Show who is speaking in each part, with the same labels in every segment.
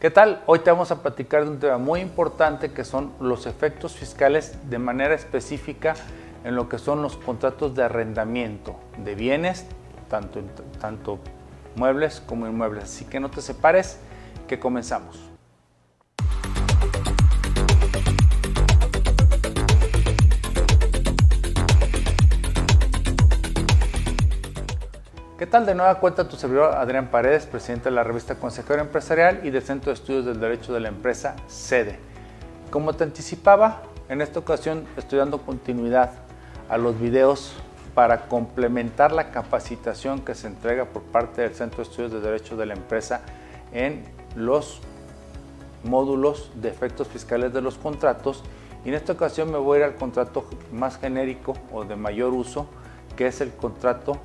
Speaker 1: ¿Qué tal? Hoy te vamos a platicar de un tema muy importante que son los efectos fiscales de manera específica en lo que son los contratos de arrendamiento de bienes, tanto muebles como inmuebles. Así que no te separes, que comenzamos. ¿Qué tal? De nueva cuenta tu servidor Adrián Paredes, presidente de la revista Consejero Empresarial y del Centro de Estudios del Derecho de la Empresa, CEDE. Como te anticipaba, en esta ocasión estoy dando continuidad a los videos para complementar la capacitación que se entrega por parte del Centro de Estudios del Derecho de la Empresa en los módulos de efectos fiscales de los contratos. Y en esta ocasión me voy a ir al contrato más genérico o de mayor uso, que es el contrato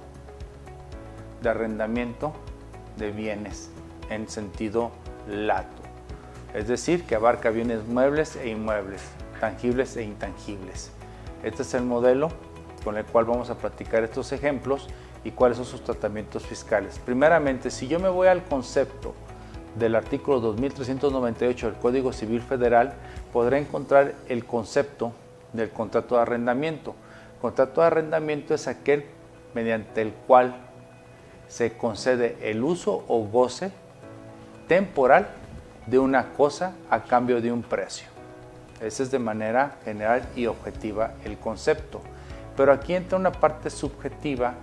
Speaker 1: de arrendamiento de bienes en sentido lato, es decir, que abarca bienes muebles e inmuebles, tangibles e intangibles. Este es el modelo con el cual vamos a practicar estos ejemplos y cuáles son sus tratamientos fiscales. Primeramente, si yo me voy al concepto del artículo 2398 del Código Civil Federal, podré encontrar el concepto del contrato de arrendamiento. El contrato de arrendamiento es aquel mediante el cual se concede el uso o goce temporal de una cosa a cambio de un precio. Ese es de manera general y objetiva el concepto. Pero aquí entra una parte subjetiva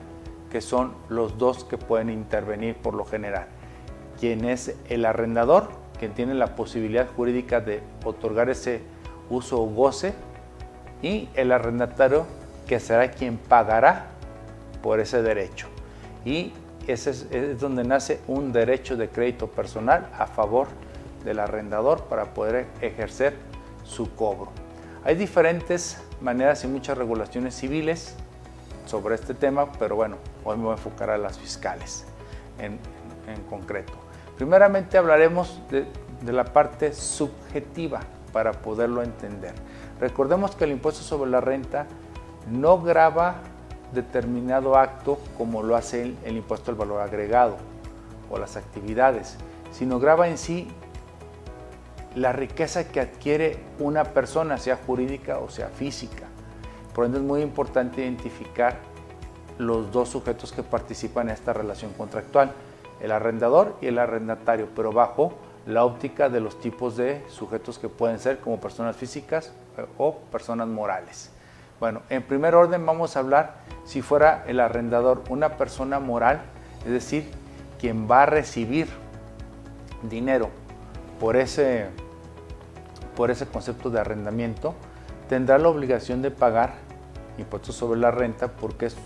Speaker 1: que son los dos que pueden intervenir por lo general. Quien es el arrendador, quien tiene la posibilidad jurídica de otorgar ese uso o goce, y el arrendatario, que será quien pagará por ese derecho. Y ese es donde nace un derecho de crédito personal a favor del arrendador para poder ejercer su cobro. Hay diferentes maneras y muchas regulaciones civiles sobre este tema, pero bueno, hoy me voy a enfocar a las fiscales en concreto. Primeramente hablaremos de la parte subjetiva para poderlo entender. Recordemos que el impuesto sobre la renta no grava determinado acto como lo hace el impuesto al valor agregado o las actividades, sino grava en sí la riqueza que adquiere una persona, sea jurídica o sea física. Por ende es muy importante identificar los dos sujetos que participan en esta relación contractual, el arrendador y el arrendatario, pero bajo la óptica de los tipos de sujetos que pueden ser como personas físicas o personas morales. Bueno, en primer orden vamos a hablar si fuera el arrendador una persona moral, es decir, quien va a recibir dinero por ese concepto de arrendamiento, tendrá la obligación de pagar impuestos sobre la renta porque es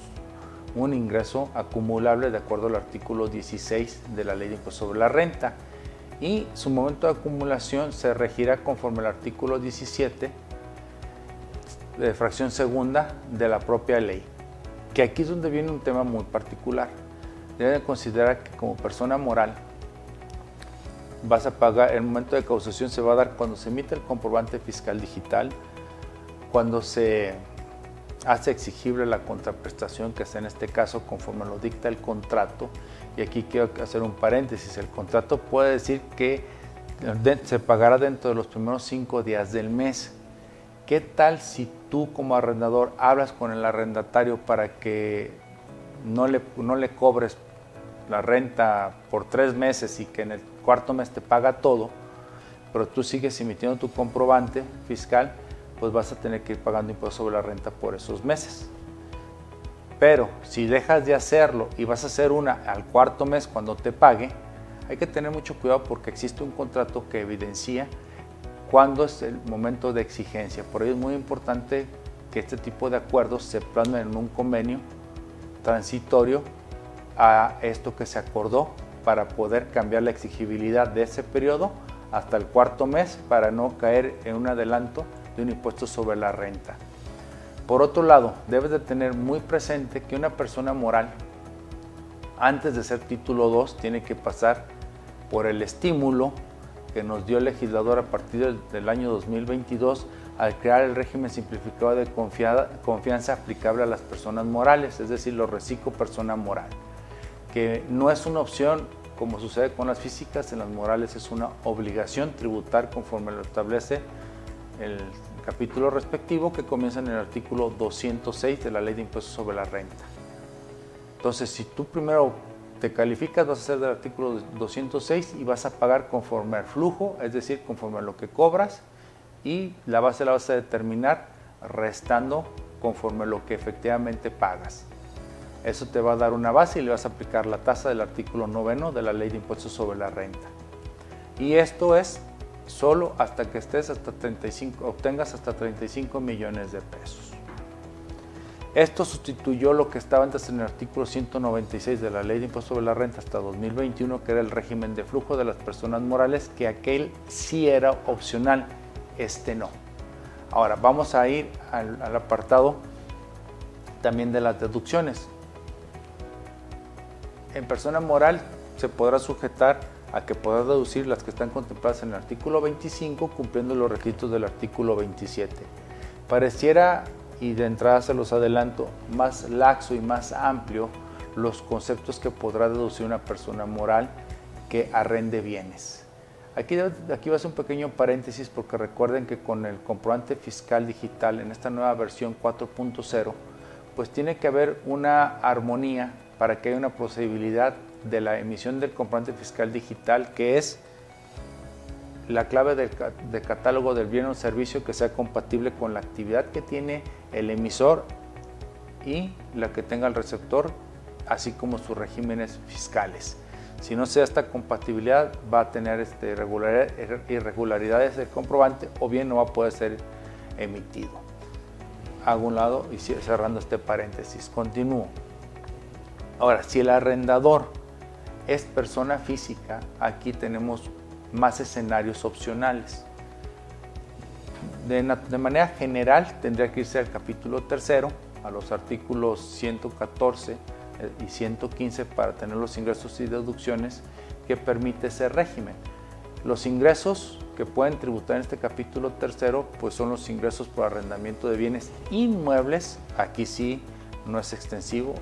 Speaker 1: un ingreso acumulable de acuerdo al artículo 16 de la Ley de Impuestos sobre la Renta, y su momento de acumulación se regirá conforme al artículo 17 de fracción segunda de la propia ley, que aquí es donde viene un tema muy particular. Deben considerar que como persona moral vas a pagar, el momento de causación se va a dar cuando se emite el comprobante fiscal digital, cuando se hace exigible la contraprestación, que es en este caso conforme lo dicta el contrato. Y aquí quiero hacer un paréntesis: el contrato puede decir que se pagará dentro de los primeros 5 días del mes. ¿Qué tal si tú como arrendador hablas con el arrendatario para que no le cobres la renta por 3 meses y que en el cuarto mes te paga todo, pero tú sigues emitiendo tu comprobante fiscal? Pues vas a tener que ir pagando impuestos sobre la renta por esos meses. Pero si dejas de hacerlo y vas a hacer una al cuarto mes cuando te pague, hay que tener mucho cuidado porque existe un contrato que evidencia cuándo es el momento de exigencia. Por ello es muy importante que este tipo de acuerdos se plasmen en un convenio transitorio a esto que se acordó, para poder cambiar la exigibilidad de ese periodo hasta el cuarto mes, para no caer en un adelanto de un impuesto sobre la renta. Por otro lado, debes de tener muy presente que una persona moral, antes de ser título 2, tiene que pasar por el estímulo que nos dio el legislador a partir del año 2022 al crear el régimen simplificado de confianza aplicable a las personas morales, es decir, lo reciclo persona moral, que no es una opción como sucede con las físicas, en las morales es una obligación tributar conforme lo establece el capítulo respectivo, que comienza en el artículo 206 de la Ley de Impuestos sobre la Renta. Entonces, si tú primero te calificas, vas a hacer del artículo 206 y vas a pagar conforme al flujo, es decir, conforme a lo que cobras, y la base la vas a determinar restando conforme a lo que efectivamente pagas. Eso te va a dar una base y le vas a aplicar la tasa del artículo 9 de la Ley de Impuestos sobre la Renta. Y esto es solo hasta que obtengas hasta 35 millones de pesos. Esto sustituyó lo que estaba antes en el artículo 196 de la Ley de Impuestos sobre la Renta hasta 2021, que era el régimen de flujo de las personas morales, que aquel sí era opcional, este no. Ahora vamos a ir al apartado también de las deducciones. En persona moral se podrá sujetar a que podrá deducir las que están contempladas en el artículo 25, cumpliendo los requisitos del artículo 27. Pareciera, y de entrada se los adelanto, más laxo y más amplio los conceptos que podrá deducir una persona moral que arrende bienes. Aquí va a ser un pequeño paréntesis, porque recuerden que con el comprobante fiscal digital en esta nueva versión 4.0, pues tiene que haber una armonía para que haya una posibilidad de la emisión del comprobante fiscal digital, que es la clave de catálogo del bien o servicio que sea compatible con la actividad que tiene el emisor y la que tenga el receptor, así como sus regímenes fiscales. Si no se da esta compatibilidad, va a tener irregularidades del comprobante, o bien no va a poder ser emitido. Hago un lado y cerrando este paréntesis, continúo. Ahora, si el arrendador es persona física, aquí tenemos más escenarios opcionales. De manera general, tendría que irse al capítulo 3, a los artículos 114 y 115 para tener los ingresos y deducciones que permite ese régimen. Los ingresos que pueden tributar en este capítulo 3, pues son los ingresos por arrendamiento de bienes inmuebles. Aquí sí no es extensivo,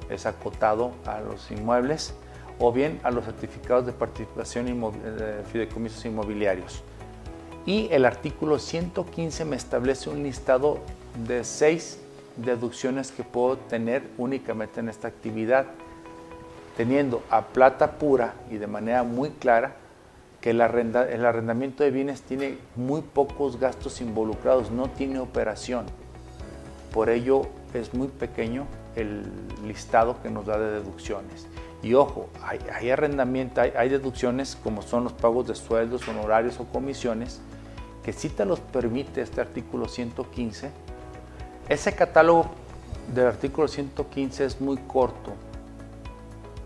Speaker 1: es acotado a los inmuebles, o bien a los certificados de participación de fideicomisos inmobiliarios. Y el artículo 115 me establece un listado de 6 deducciones que puedo tener únicamente en esta actividad, teniendo a plata pura y de manera muy clara que el arrendamiento de bienes tiene muy pocos gastos involucrados, no tiene operación. Por ello es muy pequeño el listado que nos da de deducciones. Y ojo, hay deducciones como son los pagos de sueldos, honorarios o comisiones, que sí te los permite este artículo 115. Ese catálogo del artículo 115 es muy corto,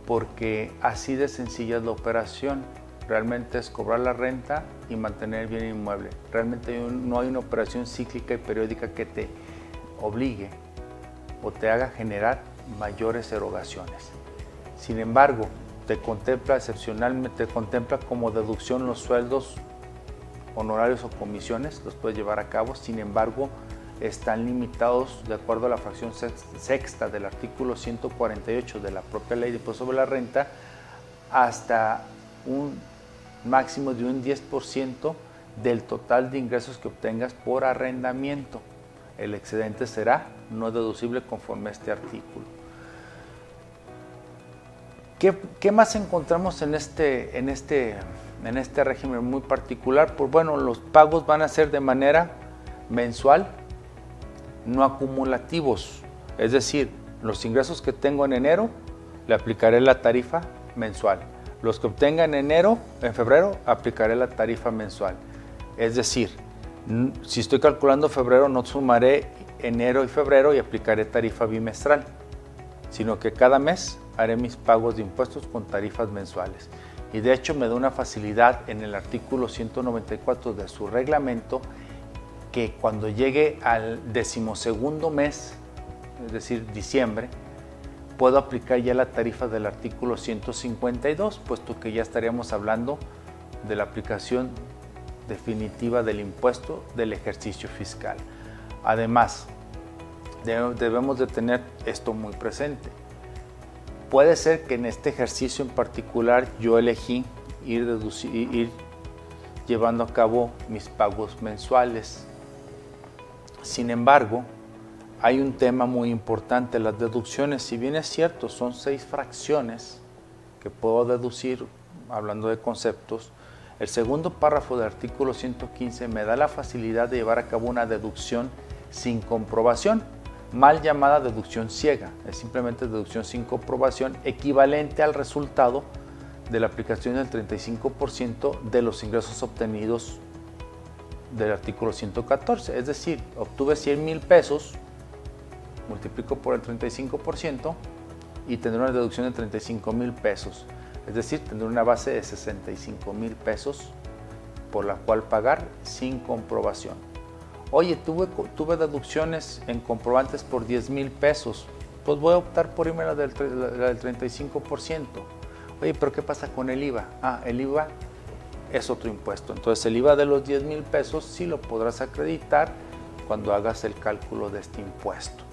Speaker 1: porque así de sencilla es la operación. Realmente es cobrar la renta y mantener el bien inmueble. Realmente no hay una operación cíclica y periódica que te obligue o te haga generar mayores erogaciones. Sin embargo, te contempla excepcionalmente, te contempla como deducción los sueldos, honorarios o comisiones, los puedes llevar a cabo. Sin embargo, están limitados de acuerdo a la fracción sexta del artículo 148 de la propia Ley de Impuestos sobre la Renta, hasta un máximo de un 10% del total de ingresos que obtengas por arrendamiento. El excedente será no deducible conforme a este artículo. ¿Qué más encontramos en este régimen muy particular? Pues bueno, los pagos van a ser de manera mensual, no acumulativos. Es decir, los ingresos que tengo en enero, le aplicaré la tarifa mensual. Los que obtenga en febrero, aplicaré la tarifa mensual. Es decir, si estoy calculando febrero, no sumaré enero y febrero y aplicaré tarifa bimestral, sino que cada mes haré mis pagos de impuestos con tarifas mensuales. Y de hecho me da una facilidad en el artículo 194 de su reglamento, que cuando llegue al 12º mes, es decir, diciembre, puedo aplicar ya la tarifa del artículo 152, puesto que ya estaríamos hablando de la aplicación definitiva del impuesto del ejercicio fiscal. Además, debemos de tener esto muy presente. Puede ser que en este ejercicio en particular yo elegí ir llevando a cabo mis pagos mensuales. Sin embargo, hay un tema muy importante, las deducciones. Si bien es cierto, son 6 fracciones que puedo deducir, hablando de conceptos, el segundo párrafo del artículo 115 me da la facilidad de llevar a cabo una deducción sin comprobación, mal llamada deducción ciega. Es simplemente deducción sin comprobación, equivalente al resultado de la aplicación del 35% de los ingresos obtenidos del artículo 114. Es decir, obtuve 100,000 pesos, multiplico por el 35% y tendré una deducción de 35,000 pesos. Es decir, tendré una base de 65,000 pesos por la cual pagar sin comprobación. Oye, tuve deducciones en comprobantes por 10,000 pesos. Pues voy a optar por irme la del 35%. Oye, pero ¿qué pasa con el IVA? El IVA es otro impuesto. Entonces el IVA de los 10,000 pesos sí lo podrás acreditar cuando hagas el cálculo de este impuesto.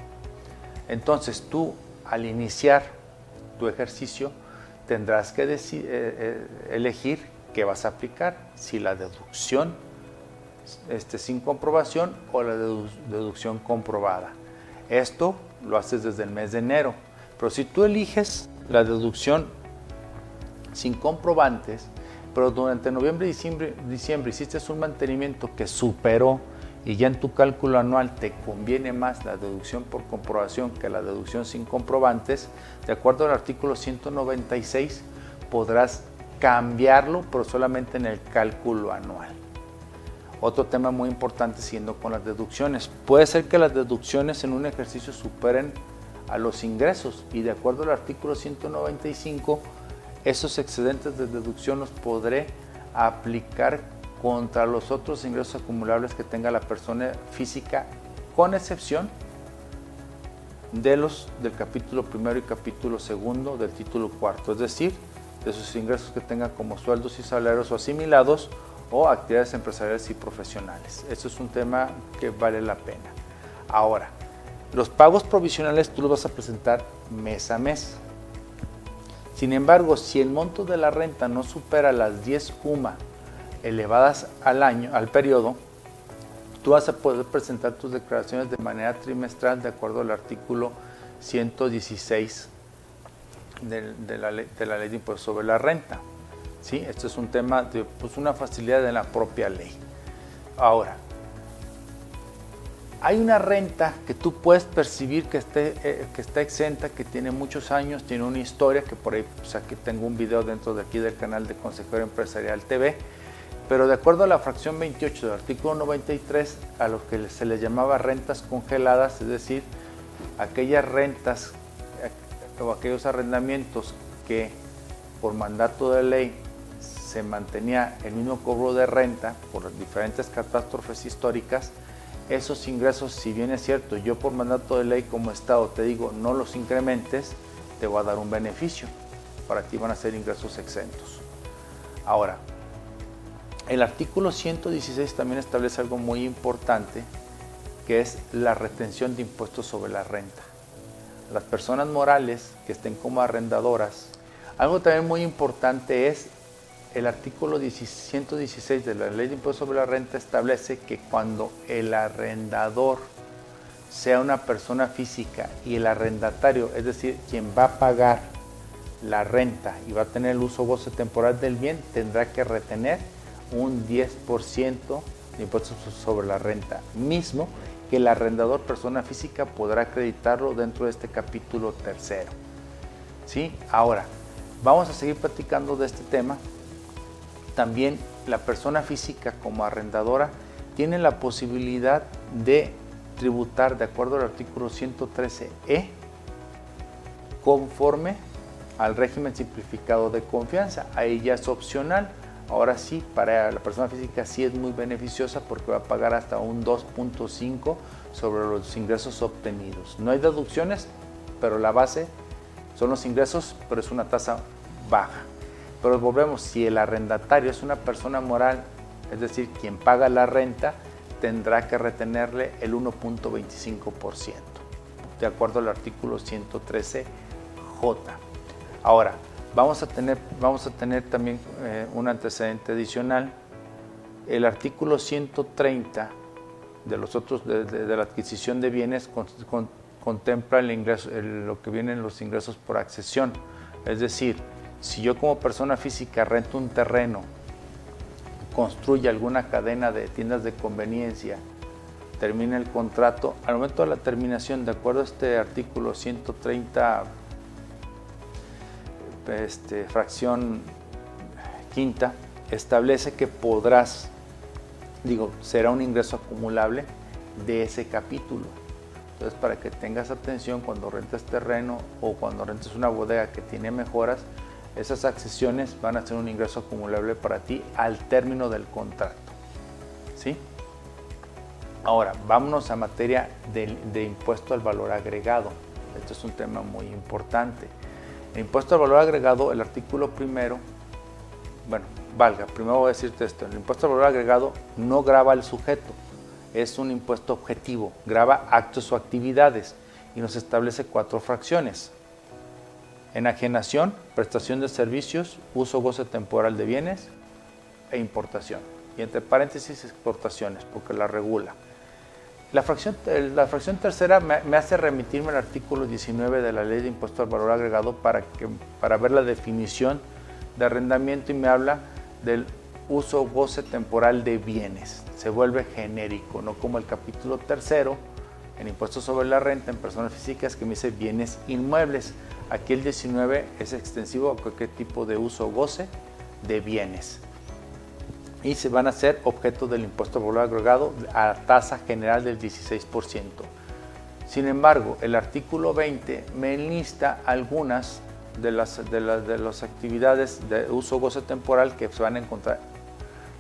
Speaker 1: Entonces tú, al iniciar tu ejercicio, tendrás que elegir qué vas a aplicar, si la deducción sin comprobación o la deducción comprobada. Esto lo haces desde el mes de enero, pero si tú eliges la deducción sin comprobantes, pero durante noviembre y diciembre hiciste un mantenimiento que superó y ya en tu cálculo anual te conviene más la deducción por comprobación que la deducción sin comprobantes, de acuerdo al artículo 196 podrás cambiarlo, pero solamente en el cálculo anual. Otro tema muy importante, siguiendo con las deducciones, puede ser que las deducciones en un ejercicio superen a los ingresos y de acuerdo al artículo 195 esos excedentes de deducción los podré aplicar contra los otros ingresos acumulables que tenga la persona física, con excepción de los del capítulo primero y capítulo segundo del título cuarto, es decir, de sus ingresos que tenga como sueldos y salarios o asimilados o actividades empresariales y profesionales. Eso es un tema que vale la pena. Ahora, los pagos provisionales tú los vas a presentar mes a mes. Sin embargo, si el monto de la renta no supera las 10 UMA elevadas al periodo, tú vas a poder presentar tus declaraciones de manera trimestral de acuerdo al artículo 116 de la ley de impuestos sobre la renta. ¿Sí? Esto es un tema de una facilidad de la propia ley. Ahora, hay una renta que tú puedes percibir que está exenta, que tiene muchos años, tiene una historia, que por ahí pues aquí tengo un video dentro de aquí del canal de Consejero Empresarial TV, pero de acuerdo a la fracción 28 del artículo 93, a lo que se les llamaba rentas congeladas, es decir, aquellas rentas o aquellos arrendamientos que por mandato de ley se mantenía el mismo cobro de renta por diferentes catástrofes históricas, esos ingresos, si bien es cierto, yo por mandato de ley como Estado te digo no los incrementes, te va a dar un beneficio. Para ti van a ser ingresos exentos. Ahora, el artículo 116 también establece algo muy importante, que es la retención de impuestos sobre la renta. Las personas morales que estén como arrendadoras, algo también muy importante es el artículo 116 de la Ley de Impuestos sobre la Renta establece que cuando el arrendador sea una persona física y el arrendatario, es decir, quien va a pagar la renta y va a tener el uso goce temporal del bien, tendrá que retener un 10% de impuestos sobre la renta, mismo que el arrendador persona física podrá acreditarlo dentro de este capítulo tercero. ¿Sí? Ahora, vamos a seguir platicando de este tema. También la persona física como arrendadora tiene la posibilidad de tributar de acuerdo al artículo 113E conforme al régimen simplificado de confianza. Ahí ya es opcional. Ahora sí, para la persona física sí es muy beneficiosa porque va a pagar hasta un 2.5 sobre los ingresos obtenidos. No hay deducciones, pero la base son los ingresos, pero es una tasa baja. Pero volvemos, si el arrendatario es una persona moral, es decir, quien paga la renta, tendrá que retenerle el 1.25%, de acuerdo al artículo 113J. Ahora, vamos a tener también un antecedente adicional. El artículo 130 de los otros de la adquisición de bienes contempla el ingreso, lo que vienen los ingresos por accesión. Es decir, si yo como persona física rento un terreno, construye alguna cadena de tiendas de conveniencia, termina el contrato, al momento de la terminación, de acuerdo a este artículo 130, fracción quinta, establece que será un ingreso acumulable de ese capítulo. Entonces, para que tengas atención cuando rentes terreno o cuando rentes una bodega que tiene mejoras, esas accesiones van a ser un ingreso acumulable para ti al término del contrato. ¿Sí? Ahora, vámonos a materia de impuesto al valor agregado. Esto es un tema muy importante. El impuesto al valor agregado, el artículo primero, primero voy a decirte esto, el impuesto al valor agregado no grava al sujeto, es un impuesto objetivo, grava actos o actividades y nos establece 4 fracciones. Enajenación, prestación de servicios, uso o goce temporal de bienes e importación. Y entre paréntesis exportaciones, porque la regula. La fracción tercera me hace remitirme al artículo 19 de la Ley de Impuesto al Valor Agregado para ver la definición de arrendamiento y me habla del uso o goce temporal de bienes. Se vuelve genérico, no como el capítulo tercero en impuestos sobre la renta en personas físicas que me dice bienes inmuebles. Aquí el 19 es extensivo a cualquier tipo de uso o goce de bienes. Y se van a ser objeto del impuesto al valor agregado a tasa general del 16%. Sin embargo, el artículo 20 me enlista algunas de las actividades de uso o goce temporal que se van a encontrar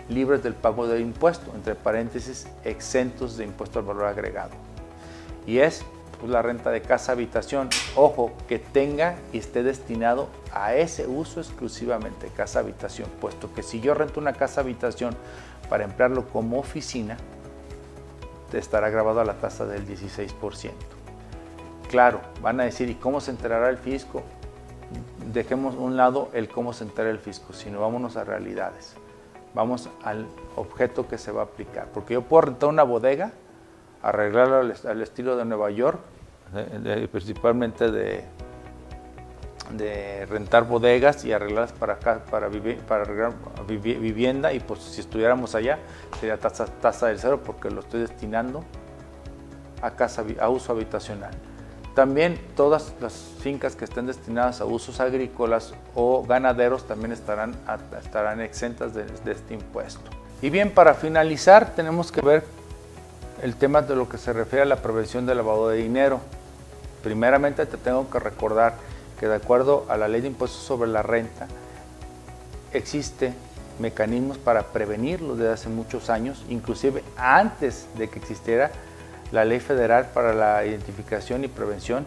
Speaker 1: libres del pago del impuesto, entre paréntesis, exentos de impuesto al valor agregado. Y es la renta de casa-habitación, ojo, que tenga y esté destinado a ese uso exclusivamente, casa-habitación, puesto que si yo rento una casa-habitación para emplearlo como oficina, te estará grabado a la tasa del 16%. Claro, van a decir, ¿y cómo se enterará el fisco? Dejemos a un lado el cómo se entera el fisco, sino vámonos a realidades. Vamos al objeto que se va a aplicar, porque yo puedo rentar una bodega, arreglarlo al estilo de Nueva York, principalmente de rentar bodegas y arreglarlas para vivienda, y pues si estuviéramos allá sería tasa del 0 porque lo estoy destinando a uso habitacional. También todas las fincas que estén destinadas a usos agrícolas o ganaderos también estarán exentas de este impuesto. Y bien, para finalizar tenemos que ver el tema de lo que se refiere a la prevención del lavado de dinero. Primeramente te tengo que recordar que de acuerdo a la Ley de Impuestos sobre la Renta existen mecanismos para prevenirlo desde hace muchos años, inclusive antes de que existiera la Ley Federal para la Identificación y Prevención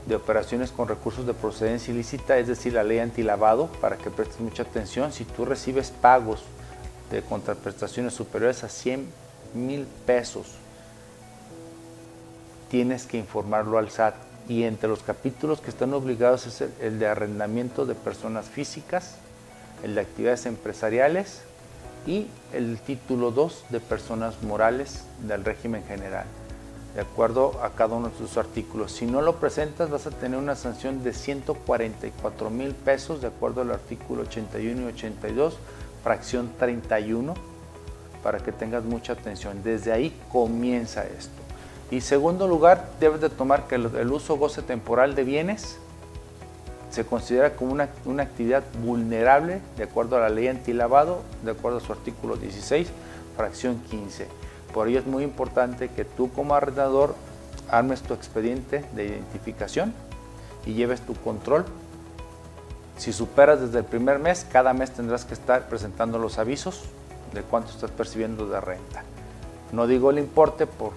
Speaker 1: de Operaciones con Recursos de Procedencia Ilícita, es decir, la Ley Antilavado, para que prestes mucha atención. Si tú recibes pagos de contraprestaciones superiores a 100,000 pesos, tienes que informarlo al SAT, y entre los capítulos que están obligados es el de arrendamiento de personas físicas, el de actividades empresariales y el título 2 de personas morales del régimen general, de acuerdo a cada uno de sus artículos. Si no lo presentas vas a tener una sanción de 144,000 pesos de acuerdo al artículo 81 y 82, fracción 31, para que tengas mucha atención. Desde ahí comienza esto. Y segundo lugar, debes de tomar que el uso o goce temporal de bienes se considera como una actividad vulnerable de acuerdo a la Ley Antilavado, de acuerdo a su artículo 16, fracción 15. Por ello es muy importante que tú como arrendador armes tu expediente de identificación y lleves tu control. Si superas desde el primer mes, cada mes tendrás que estar presentando los avisos de cuánto estás percibiendo de renta. No digo el importe por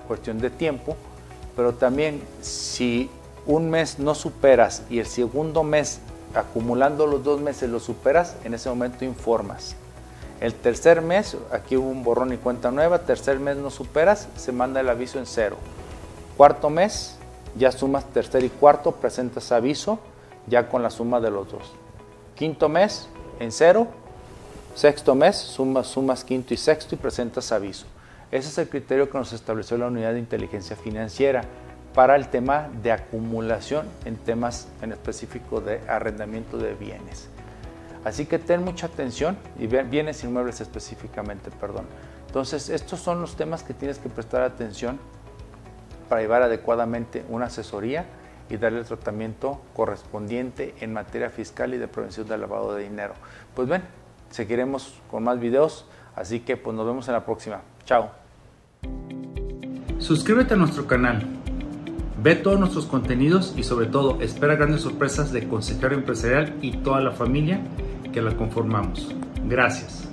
Speaker 1: cuestión de tiempo, pero también si un mes no superas y el segundo mes, acumulando los 2 meses, lo superas, en ese momento informas. El tercer mes, aquí hubo un borrón y cuenta nueva, tercer mes no superas, se manda el aviso en 0. Cuarto mes, ya sumas tercer y cuarto, presentas aviso ya con la suma de los dos. Quinto mes en 0, sexto mes sumas quinto y sexto y presentas aviso. Ese es el criterio que nos estableció la Unidad de Inteligencia Financiera para el tema de acumulación en temas en específico de arrendamiento de bienes. Así que ten mucha atención, y bienes inmuebles específicamente, perdón. Entonces, estos son los temas que tienes que prestar atención para llevar adecuadamente una asesoría y darle el tratamiento correspondiente en materia fiscal y de prevención del lavado de dinero. Pues bien, seguiremos con más videos, así que pues nos vemos en la próxima. Chao. Suscríbete a nuestro canal, ve todos nuestros contenidos y sobre todo espera grandes sorpresas de Consejero Empresarial y toda la familia que la conformamos. Gracias.